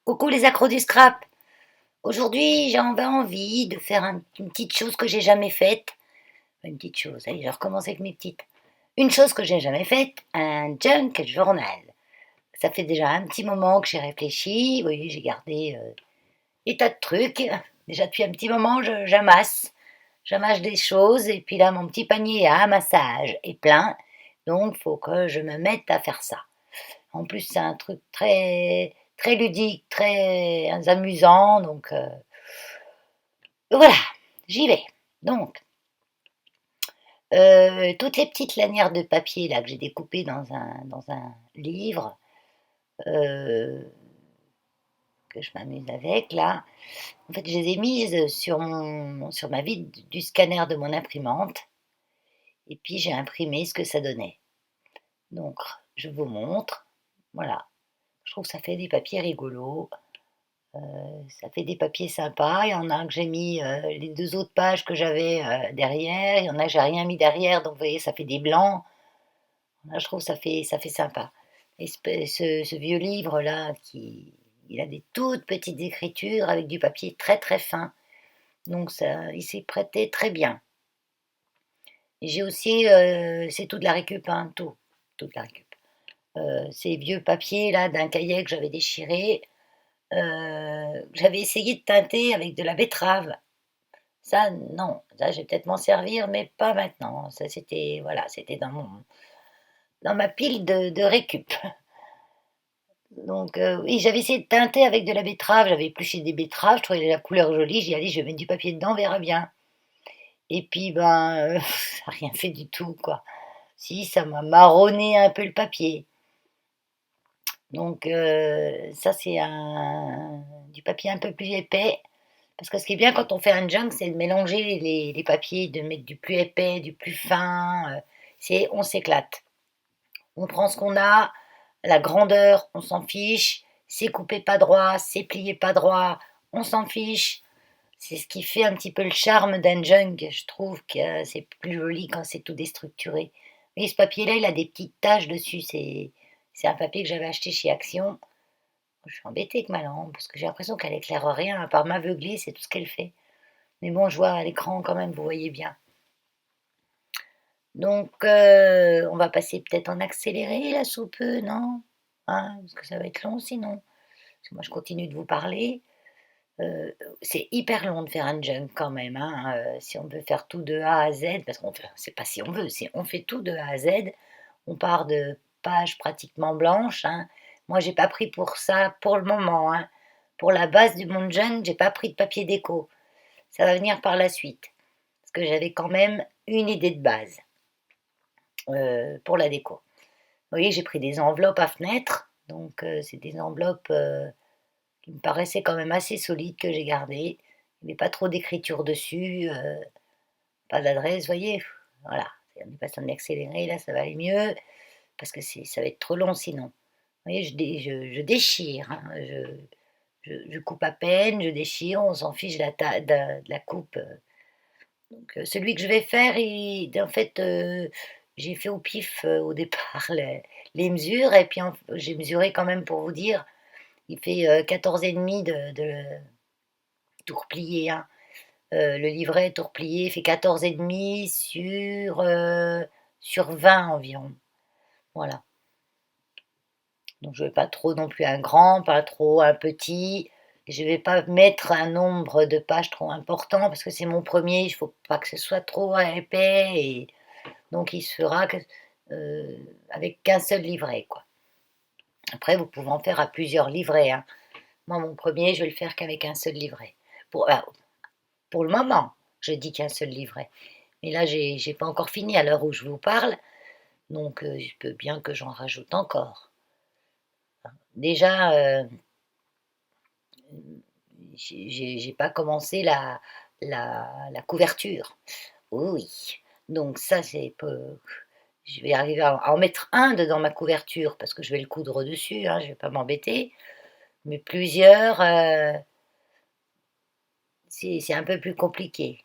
Coucou les accros du scrap. Aujourd'hui, j'avais envie de faire une petite chose que j'ai jamais faite. Une petite chose, allez, je recommence avec mes petites. Une chose que j'ai jamais faite, un junk journal. Ça fait déjà un petit moment que j'ai réfléchi. Oui, j'ai gardé des tas de trucs. Déjà depuis un petit moment, j'amasse. J'amasse des choses et puis là, mon petit panier à amassage est plein. Donc, faut que je me mette à faire ça. En plus, c'est un truc très, très ludique, très amusant. Donc, voilà, j'y vais. Donc, toutes les petites lanières de papier là que j'ai découpées dans un livre, euh, que je m'amuse avec là, en fait, je les ai mises sur ma vide du scanner de mon imprimante. Et puis, j'ai imprimé ce que ça donnait. Donc, je vous montre. Voilà. Je trouve que ça fait des papiers rigolos. Ça fait des papiers sympas. Il y en a un que j'ai mis les deux autres pages que j'avais derrière. Il y en a que j'ai rien mis derrière. Donc vous voyez, ça fait des blancs. Là, je trouve que ça fait sympa. Et ce vieux livre-là, il a des toutes petites écritures avec du papier très très fin. Donc ça, il s'est prêté très bien. Et j'ai aussi, c'est tout de la récup, hein, tout de la récup. Ces vieux papiers là d'un cahier que j'avais déchiré. J'avais essayé de teinter avec de la betterave. Ça, non, ça, je vais peut-être m'en servir, mais pas maintenant. Ça, c'était, voilà, c'était dans ma pile de récup. Donc, oui, j'avais essayé de teinter avec de la betterave. J'avais épluché des betteraves, je trouvais la couleur jolie. J'ai dit, allez, je vais mettre du papier dedans, on verra bien. Et puis, ben, ça n'a rien fait du tout, quoi. Si, ça m'a marronné un peu le papier. Donc, ça, c'est du papier un peu plus épais. Parce que ce qui est bien quand on fait un junk, c'est de mélanger les papiers, de mettre du plus épais, du plus fin. On s'éclate. On prend ce qu'on a, la grandeur, on s'en fiche. C'est coupé pas droit, c'est plié pas droit, on s'en fiche. C'est ce qui fait un petit peu le charme d'un junk. Je trouve que c'est plus joli quand c'est tout déstructuré. Et ce papier-là, il a des petites taches dessus. C'est un papier que j'avais acheté chez Action. Je suis embêtée avec ma lampe parce que j'ai l'impression qu'elle éclaire rien, à part m'aveugler, c'est tout ce qu'elle fait. Mais bon, je vois à l'écran quand même, vous voyez bien. Donc, on va passer peut-être en accéléré là sous peu, non? Hein, parce que ça va être long sinon. Parce que moi, je continue de vous parler. Euh, c'est hyper long de faire un junk quand même, hein. Si on veut faire tout de A à Z, parce qu'on fait, c'est pas si on veut, c'est on fait tout de A à Z. On part de pages pratiquement blanches, hein. Moi, j'ai pas pris pour ça pour le moment, hein. Pour la base du monde junk, j'ai pas pris de papier déco. Ça va venir par la suite. Parce que j'avais quand même une idée de base pour la déco. Vous voyez, j'ai pris des enveloppes à fenêtre. Donc, c'est des enveloppes qui me paraissaient quand même assez solides que j'ai gardées. Il n'y avait pas trop d'écriture dessus, pas d'adresse, vous voyez. Voilà, on est passé en accéléré, là, ça va aller mieux. Parce que ça va être trop long sinon. Vous voyez, je déchire, hein, je coupe à peine, je déchire, on s'en fiche de la coupe. Donc, celui que je vais faire, en fait, j'ai fait au pif au départ les mesures, et puis j'ai mesuré quand même pour vous dire, il fait 14 et demi de tout replié, hein. Le livret tout replié fait 14 et demi sur 20 environ. Voilà. Donc je ne vais pas trop non plus un grand, pas trop un petit. Je ne vais pas mettre un nombre de pages trop important parce que c'est mon premier, il ne faut pas que ce soit trop épais. Et donc il se fera avec qu'un seul livret, quoi. Après, vous pouvez en faire à plusieurs livrets, hein. Moi, mon premier, je vais le faire qu'avec un seul livret. Pour le moment, je dis qu'un seul livret. Mais là, j'ai pas encore fini à l'heure où je vous parle, donc je peux bien que j'en rajoute encore. Déjà, j'ai pas commencé la couverture. Oui, donc ça, je vais arriver à en mettre un dedans ma couverture parce que je vais le coudre dessus, hein, je vais pas m'embêter. Mais plusieurs, c'est un peu plus compliqué.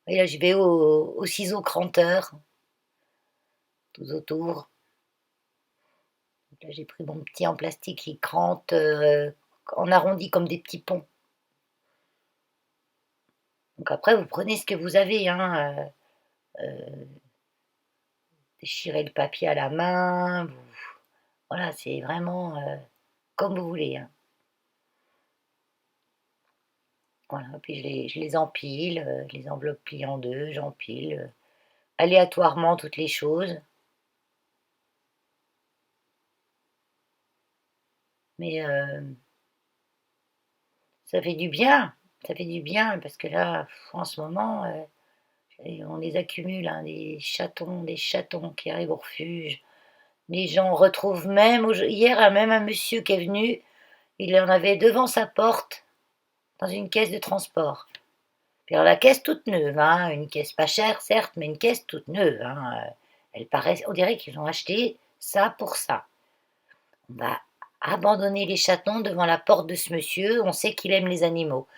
Et là, je vais au ciseau cranteur, tout autour. Là, j'ai pris mon petit en plastique qui crante en arrondi comme des petits ponts. Donc après, vous prenez ce que vous avez, hein, déchirez le papier à la main, voilà, c'est vraiment comme vous voulez, hein. Voilà, puis je les empile, je les enveloppe pliées en deux, j'empile aléatoirement toutes les choses. Mais ça fait du bien, ça fait du bien parce que là, en ce moment, on les accumule, hein, des chatons qui arrivent au refuge. Les gens retrouvent même, hier, même un monsieur qui est venu, il en avait devant sa porte, dans une caisse de transport. Puis alors la caisse toute neuve, hein, une caisse pas chère certes, mais une caisse toute neuve, hein, elle paraît, on dirait qu'ils ont acheté ça pour ça. On va abandonner les chatons devant la porte de ce monsieur, on sait qu'il aime les animaux.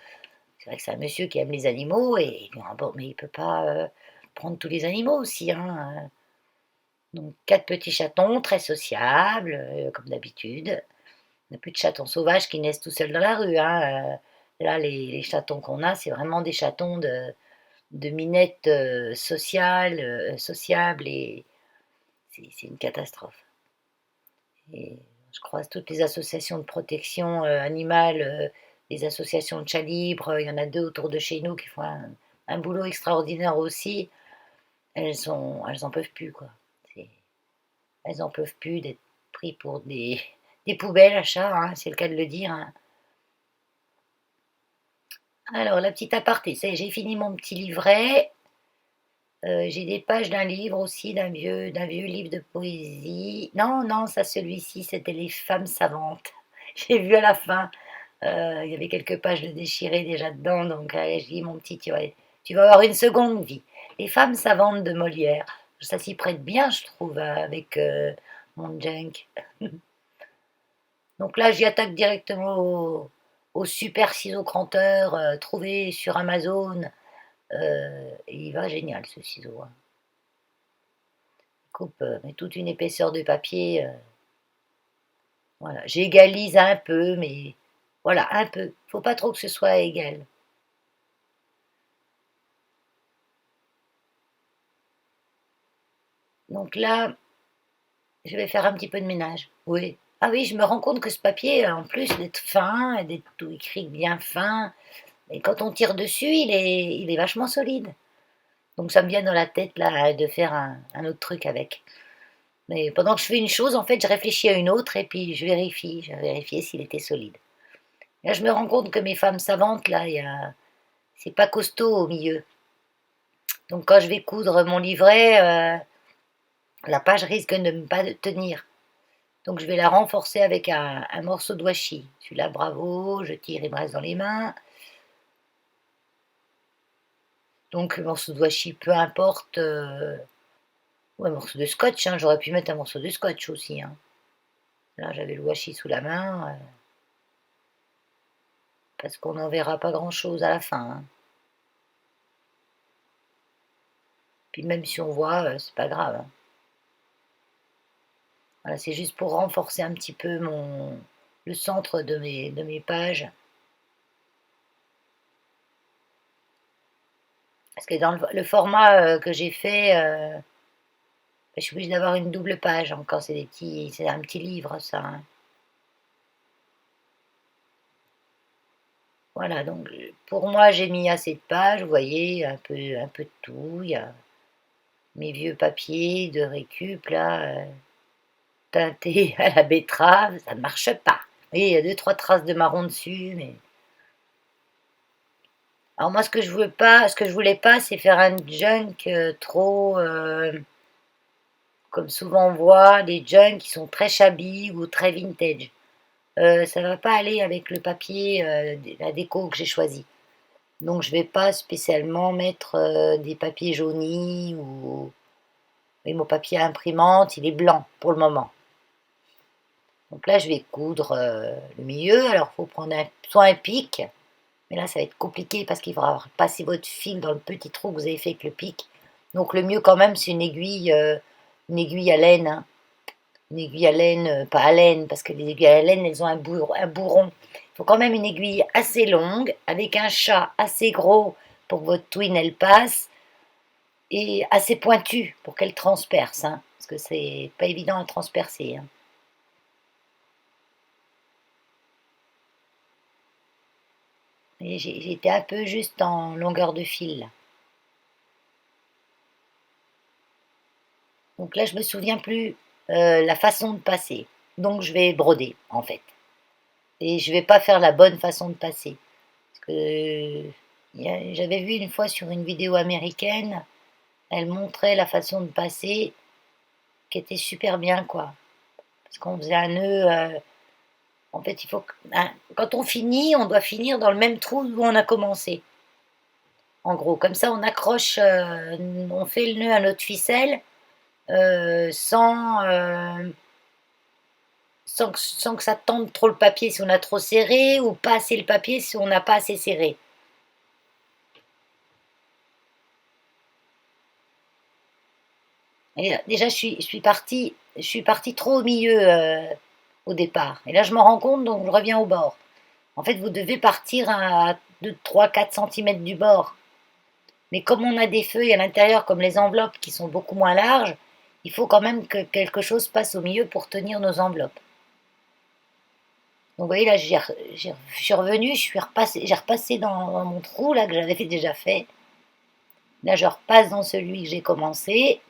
C'est vrai que c'est un monsieur qui aime les animaux, et bon, mais il peut pas prendre tous les animaux aussi, hein. Donc 4 petits chatons très sociables, comme d'habitude. On n'a plus de chatons sauvages qui naissent tout seuls dans la rue, hein. Là, les chatons qu'on a, c'est vraiment des chatons de minettes sociables, et c'est une catastrophe. Et je croise toutes les associations de protection animale, les associations de chats libres, il y en a 2 autour de chez nous qui font un boulot extraordinaire aussi. Elles en peuvent plus, quoi. Elles en peuvent plus d'être pris pour des poubelles à chats, hein, c'est le cas de le dire, hein. Alors, la petite aparté, ça y est, j'ai fini mon petit livret. J'ai des pages d'un livre aussi, d'un vieux livre de poésie. Non, non, ça, celui-ci, c'était Les femmes savantes. J'ai vu à la fin, il y avait quelques pages de déchirées déjà dedans, donc allez, je dis, mon petit, tu vas avoir une seconde vie. Les femmes savantes de Molière. Ça s'y prête bien, je trouve, avec mon junk. Donc là, j'y attaque directement au super ciseau cranteur trouvé sur Amazon. Et il va génial, ce ciseau, hein. Il coupe mais toute une épaisseur de papier. Voilà, j'égalise un peu, mais voilà, un peu. Faut pas trop que ce soit égal. Donc là, je vais faire un petit peu de ménage. Oui. Ah oui, je me rends compte que ce papier, en plus d'être fin et d'être tout écrit bien fin, et quand on tire dessus, il est vachement solide. Donc ça me vient dans la tête là de faire un autre truc avec. Mais pendant que je fais une chose, en fait, je réfléchis à une autre et puis je vais vérifier s'il était solide. Là, je me rends compte que mes femmes savantes, là, c'est pas costaud au milieu. Donc quand je vais coudre mon livret, la page risque de ne pas tenir. Donc je vais la renforcer avec un morceau de washi. Celui-là, bravo, je tire, il me reste dans les mains. Donc le morceau de washi, peu importe. Ou un morceau de scotch, hein, j'aurais pu mettre un morceau de scotch aussi, hein. Là, j'avais le washi sous la main, parce qu'on n'en verra pas grand-chose à la fin, hein. Puis même si on voit, c'est pas grave, hein. Voilà, c'est juste pour renforcer un petit peu le centre de mes pages. Parce que dans le format que j'ai fait, je suis obligée d'avoir une double page, encore c'est un petit livre, ça, hein. Voilà, donc pour moi, j'ai mis assez de pages, vous voyez, un peu de tout. Il y a mes vieux papiers de récup, là, teintés à la betterave, ça ne marche pas. Oui, il y a deux, trois traces de marron dessus, mais... Alors moi, ce que je voulais pas, c'est faire un junk trop... comme souvent on voit, des junks qui sont très shabby ou très vintage. Ça va pas aller avec le papier, la déco que j'ai choisi. Donc je vais pas spécialement mettre des papiers jaunis ou... Oui, mon papier à imprimante, il est blanc pour le moment. Donc là, je vais coudre le milieu. Alors, il faut prendre soit un pic, mais là, ça va être compliqué parce qu'il faudra passer votre fil dans le petit trou que vous avez fait avec le pic. Donc le mieux quand même, c'est une aiguille à laine, hein. Une aiguille à laine, pas à laine, parce que les aiguilles à laine, elles ont un bourron. Il faut quand même une aiguille assez longue, avec un chat assez gros pour que votre twine elle passe, et assez pointue pour qu'elle transperce, hein, parce que c'est pas évident à transpercer, hein. Et j'étais un peu juste en longueur de fil là. Donc là, je me souviens plus la façon de passer. Donc je vais broder en fait. Et je vais pas faire la bonne façon de passer. Parce que j'avais vu une fois sur une vidéo américaine, elle montrait la façon de passer qui était super bien quoi. Parce qu'on faisait un nœud. En fait, il faut quand on finit, on doit finir dans le même trou où on a commencé. En gros, comme ça, on accroche, on fait le nœud à notre ficelle sans que ça tende trop le papier si on a trop serré, ou pas assez le papier si on n'a pas assez serré. Et déjà, je suis partie trop au milieu au départ. Et là, je m'en rends compte, donc je reviens au bord. En fait, vous devez partir à 3-4 cm du bord. Mais comme on a des feuilles à l'intérieur, comme les enveloppes qui sont beaucoup moins larges, il faut quand même que quelque chose passe au milieu pour tenir nos enveloppes. Donc vous voyez là, je suis revenue, j'ai repassé dans mon trou là que j'avais déjà fait. Là, je repasse dans celui que j'ai commencé.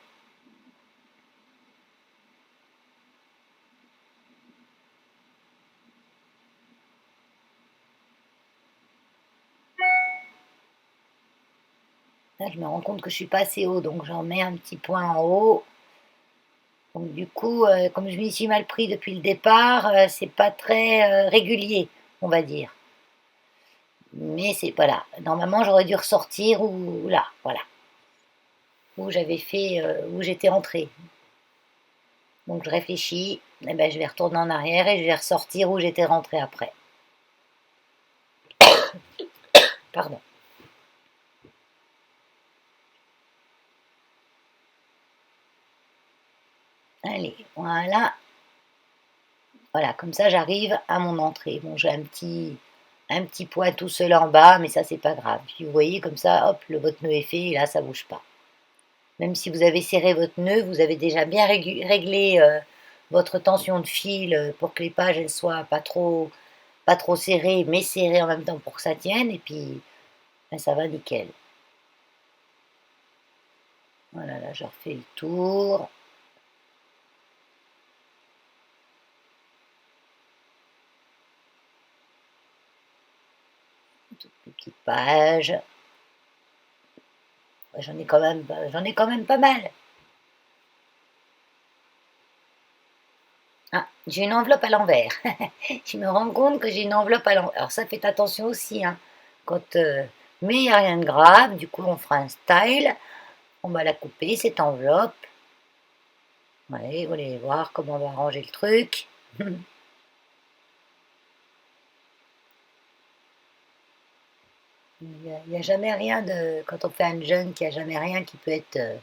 Là, je me rends compte que je suis pas assez haut, donc j'en mets un petit point en haut. Donc du coup, comme je m'y suis mal pris depuis le départ, c'est pas très régulier, on va dire. Mais c'est voilà. Normalement, j'aurais dû ressortir où là, voilà, où j'avais fait, où j'étais entrée. Donc je réfléchis, et ben, je vais retourner en arrière et je vais ressortir où j'étais rentrée après. Pardon. Allez, voilà. Voilà, comme ça j'arrive à mon entrée. Bon, j'ai un petit point tout seul en bas, mais ça c'est pas grave. Puis vous voyez, comme ça, hop, votre nœud est fait et là ça bouge pas. Même si vous avez serré votre nœud, vous avez déjà bien réglé votre tension de fil pour que les pages elles soient pas trop serrées, mais serrées en même temps pour que ça tienne. Et puis ben, ça va nickel. Voilà, là je refais le tour. Toutes les petites pages. Ouais, j'en ai quand même pas mal. Ah, j'ai une enveloppe à l'envers. Je me rends compte que j'ai une enveloppe à l'envers. Alors ça, faites attention aussi, hein. Quand, mais il n'y a rien de grave. Du coup, on fera un style. On va la couper, cette enveloppe. Ouais, vous allez voir comment on va arranger le truc. Il y a jamais rien de... Quand on fait un junk, il n'y a jamais rien qui peut être...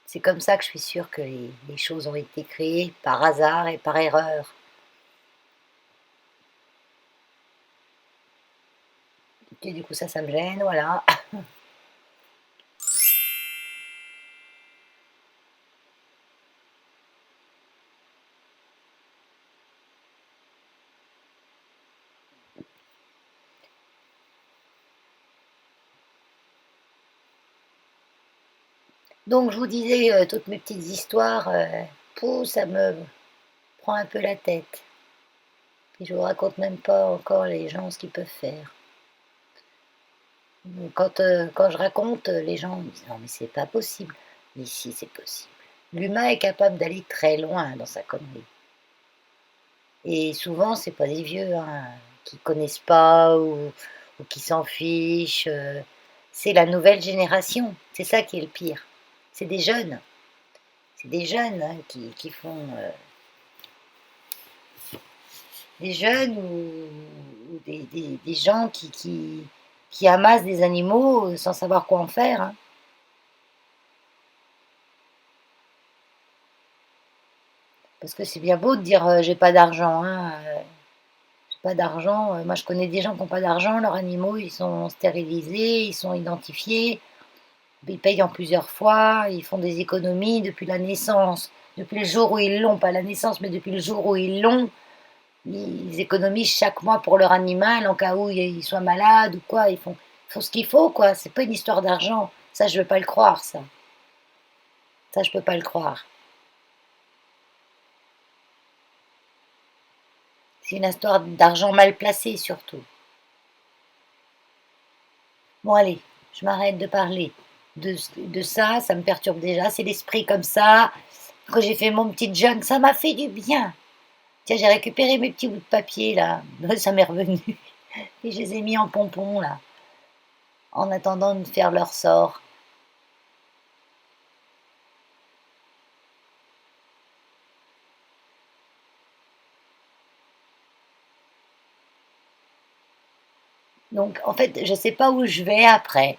C'est comme ça que je suis sûre que les choses ont été créées par hasard et par erreur. Et du coup, ça me gêne, voilà. Donc, je vous disais, toutes mes petites histoires, ça me prend un peu la tête. Puis je vous raconte même pas encore les gens ce qu'ils peuvent faire. Quand je raconte, les gens me disent non mais c'est pas possible. Mais si c'est possible. L'humain est capable d'aller très loin dans sa connerie. Et souvent c'est pas des vieux hein, qui connaissent pas ou qui s'en fichent. C'est la nouvelle génération. C'est ça qui est le pire. C'est des jeunes. C'est des jeunes hein, qui font des jeunes ou des gens qui amassent des animaux sans savoir quoi en faire, hein. Parce que c'est bien beau de dire j'ai pas d'argent, hein. Pas d'argent. Moi, je connais des gens qui n'ont pas d'argent. Leurs animaux, ils sont stérilisés, ils sont identifiés. Ils payent en plusieurs fois. Ils font des économies depuis la naissance. Depuis le jour où ils l'ont, pas la naissance, mais depuis le jour où ils l'ont, ils économisent chaque mois pour leur animal en cas où il soit malade ou quoi. Ils font ce qu'il faut, quoi. C'est pas une histoire d'argent. Ça, je veux pas le croire, ça. Ça, je peux pas le croire. C'est une histoire d'argent mal placé, surtout. Bon, allez, je m'arrête de parler de ça. Ça me perturbe déjà. C'est l'esprit comme ça. Quand j'ai fait mon petit junk, ça m'a fait du bien. Tiens, j'ai récupéré mes petits bouts de papier, là. Ça m'est revenu. Et je les ai mis en pompon, là, en attendant de faire leur sort. Donc, en fait, je sais pas où je vais après.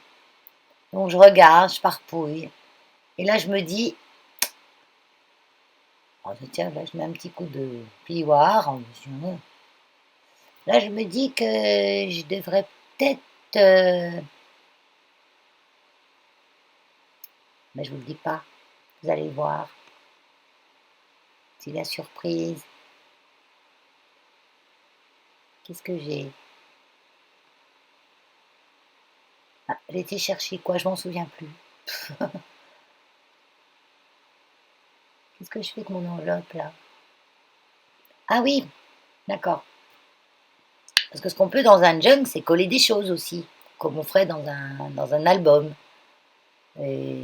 Donc, je regarde, je parpouille. Et là, je me dis, oh, tiens, là, je mets un petit coup de pioir. Là, je me dis que je devrais peut-être. Mais je vous le dis pas. Vous allez voir. C'est la surprise. Qu'est-ce que j'ai? Ah, j'ai été chercher quoi? Je m'en souviens plus. Qu'est-ce que je fais avec mon enveloppe là? Ah oui, d'accord. Parce que ce qu'on peut dans un junk, c'est coller des choses aussi, comme on ferait dans un album. Et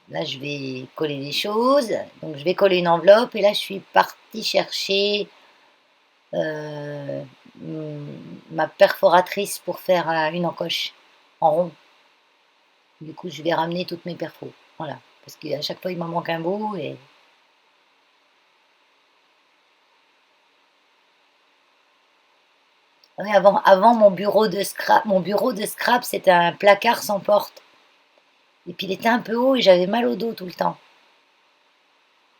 là, je vais coller des choses. Donc, je vais coller une enveloppe. Et là, je suis partie chercher euh, ma perforatrice pour faire une encoche en rond. Du coup, je vais ramener toutes mes perfos. Voilà. Parce qu'à chaque fois, il m'en manque un bout. Et oui, avant mon bureau de scrap, c'était un placard sans porte. Et puis il était un peu haut et j'avais mal au dos tout le temps.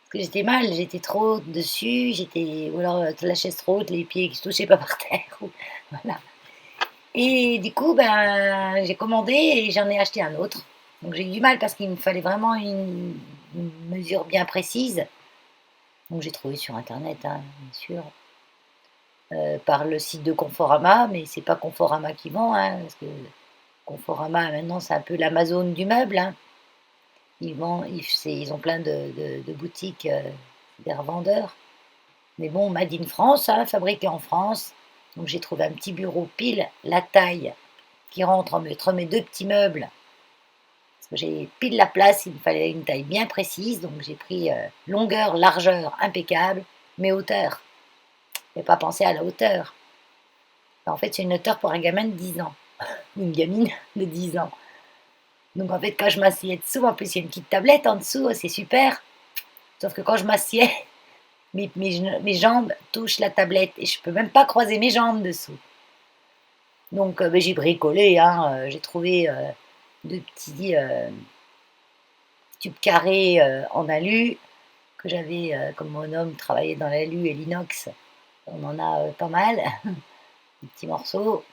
Parce que j'étais mal, j'étais trop haute dessus, ou alors la chaise trop haute, les pieds qui se touchaient pas par terre. Voilà. Et du coup, ben, j'ai commandé et j'en ai acheté un autre. Donc j'ai eu du mal parce qu'il me fallait vraiment une mesure bien précise. Donc j'ai trouvé sur internet, hein, bien sûr, par le site de Conforama, mais c'est pas Conforama qui vend, hein, parce que Conforama maintenant c'est un peu l'Amazon du meuble, hein. Ils ont plein de boutiques, des revendeurs. Mais bon, Made in France, hein, fabriqué en France. Donc j'ai trouvé un petit bureau pile la taille qui rentre entre mes deux petits meubles. Parce que j'ai pile la place, il me fallait une taille bien précise. Donc j'ai pris longueur, largeur impeccable, mais hauteur. Je n'ai pas pensé à la hauteur. En fait, c'est une hauteur pour un gamin de 10 ans. Une gamine de 10 ans. Donc en fait, quand je m'assieds dessous, en plus il y a une petite tablette en dessous, c'est super. Sauf que quand je m'assieds, mes jambes touchent la tablette et je peux même pas croiser mes jambes dessous. Donc ben, j'ai bricolé, hein, j'ai trouvé deux petits tubes carrés en alu que j'avais, comme mon homme travaillait dans l'alu et l'inox, on en a pas mal, des petits morceaux.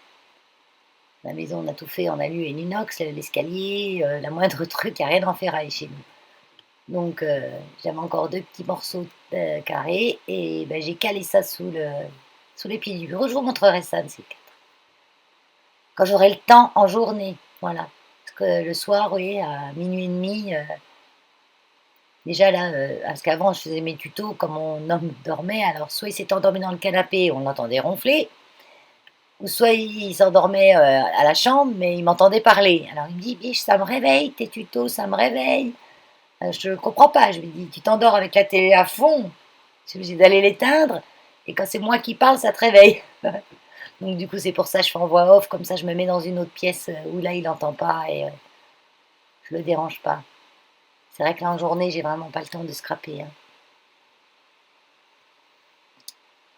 La maison, on a tout fait en alu et en inox, l'escalier, la moindre truc, il n'y a rien en ferraille chez nous. Donc j'avais encore deux petits morceaux carrés et ben, j'ai calé ça sous les pieds du bureau. Je vous montrerai ça de ces quatre. Quand j'aurai le temps en journée, voilà. Parce que le soir, oui, à minuit et demi, déjà là, parce qu'avant je faisais mes tutos quand mon homme dormait, alors soit il s'est endormi dans le canapé, on l'entendait ronfler, ou soit il s'endormait à la chambre, mais il m'entendait parler. Alors il me dit, biche, ça me réveille, tes tutos, ça me réveille. Je ne comprends pas, je lui dis, tu t'endors avec la télé à fond, je suis obligée d'aller l'éteindre, et quand c'est moi qui parle, ça te réveille. Donc du coup c'est pour ça que je fais en voix off, comme ça je me mets dans une autre pièce où là il n'entend pas et je le dérange pas. C'est vrai que là en journée j'ai vraiment pas le temps de scraper, hein.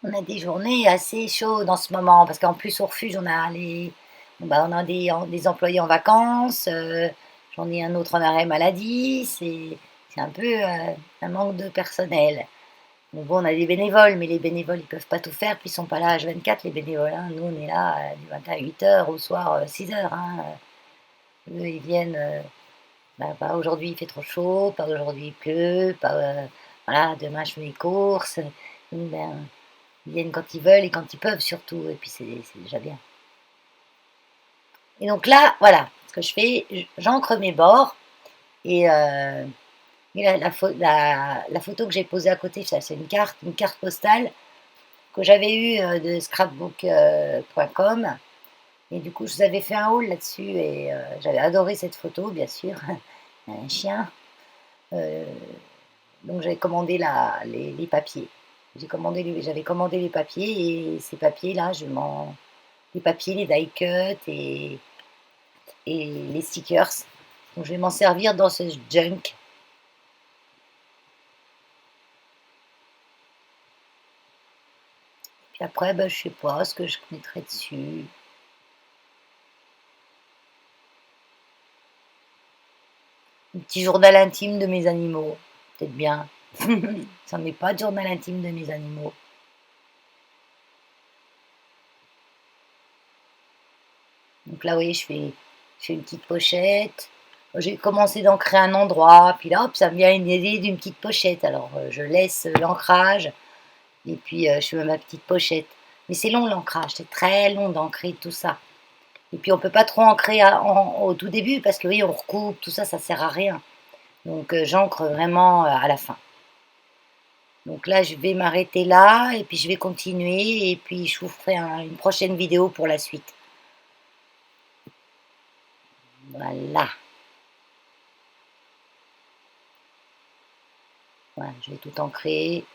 On a des journées assez chaudes en ce moment, parce qu'en plus au refuge on a des employés en vacances, j'en ai un autre en arrêt maladie, c'est un peu un manque de personnel. Bon, on a des bénévoles, mais les bénévoles, ils peuvent pas tout faire, puis ils sont pas là H24, les bénévoles, hein. Nous, on est là du matin à 8 h, au soir 6 h, hein. Eux, ils viennent, bah, pas aujourd'hui il fait trop chaud, pas aujourd'hui il pleut, pas, voilà, demain je fais les courses. Ben, ils viennent quand ils veulent et quand ils peuvent surtout, et puis c'est déjà bien. Et donc là, voilà, ce que je fais, j'encre mes bords, et la photo que j'ai posée à côté, ça, c'est une carte postale que j'avais eue de scrapbook.com. Et du coup, je vous avais fait un haul là-dessus, et j'avais adoré cette photo, bien sûr. Un chien. Euh, donc j'avais commandé les papiers. J'avais commandé les papiers, et ces papiers-là, les papiers, les die cuts et les stickers. Donc je vais m'en servir dans ce junk. Puis après, ben, je sais pas ce que je mettrai dessus. Un petit journal intime de mes animaux. Peut-être bien. Ça n'est pas de journal intime de mes animaux. Donc là, vous voyez, je fais une petite pochette. J'ai commencé d'ancrer un endroit, puis là, hop, ça me vient une idée d'une petite pochette. Alors, je laisse l'ancrage, et puis je fais ma petite pochette. Mais c'est long l'ancrage, c'est très long d'ancrer tout ça. Et puis on peut pas trop ancrer au tout début, parce que oui, on recoupe, tout ça, ça sert à rien. Donc j'ancre vraiment à la fin. Donc là, je vais m'arrêter là, et puis je vais continuer, et puis je vous ferai une prochaine vidéo pour la suite. Voilà. Voilà, je vais tout ancrer.